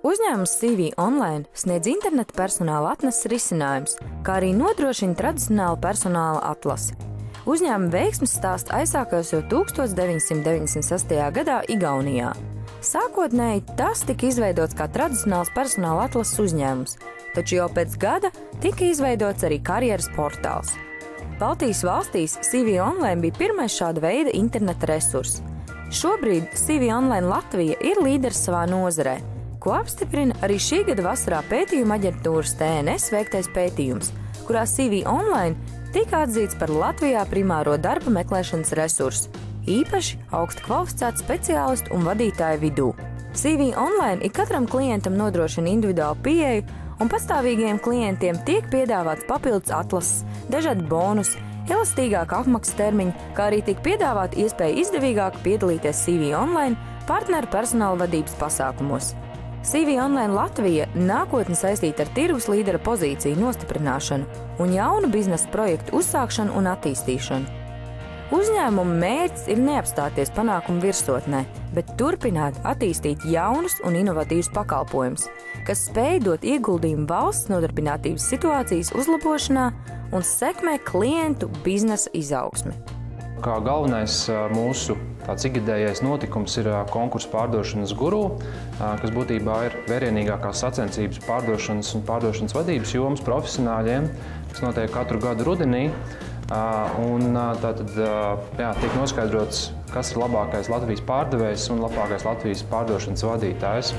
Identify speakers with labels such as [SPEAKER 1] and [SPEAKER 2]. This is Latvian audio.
[SPEAKER 1] Uzņēmums CV Online sniedz interneta personāla atlases risinājums, kā arī nodrošina tradicionālu personāla atlasi. Uzņēmuma veiksmes stāsts aizsākās jau 1998. gadā Igaunijā. Sākotnēji tas tika izveidots kā tradicionāls personāla atlases uzņēmums, taču jau pēc gada tika izveidots arī karjeras portāls. Baltijas valstīs CV Online bija pirmais šāda veida interneta resurss. Šobrīd CV Online Latvija ir līderis savā nozarē, ko apstiprina arī šī gada vasarā pētījuma aģentūras TNS veiktais pētījums, kurā CV Online tika atzīts par Latvijā primāro darba meklēšanas resursu, īpaši augsti kvalificētu speciālistu un vadītāju vidū. CV Online ik katram klientam nodrošina individuālu pieeju, un pastāvīgajiem klientiem tiek piedāvāts papildus atlases, dažādi bonusi, elastīgāka apmaksas termiņa, kā arī tiek piedāvāta iespēja izdevīgāk piedalīties CV Online partneru personāla vadības pasākumos. CV Online Latvija nākotne saistīta ar tirgus līdera pozīciju nostiprināšanu un jaunu biznesa projektu uzsākšanu un attīstīšanu. Uzņēmuma mērķis ir neapstāties panākumu virsotnē, bet turpināt attīstīt jaunus un inovatīvus pakalpojumus, kas spēj dot ieguldījumu valsts nodarbinātības situācijas uzlabošanā un sekmē klientu biznesa izaugsmi.
[SPEAKER 2] Kā galvenais mūsu ikgadējais notikums ir konkursa pārdošanas guru, kas būtībā ir vērienīgākās sacensības pārdošanas un pārdošanas vadības jomas profesionāļiem, kas notiek katru gadu rudenī. Tiek noskaidrots, kas ir labākais Latvijas pārdevējs un labākais Latvijas pārdošanas vadītājs.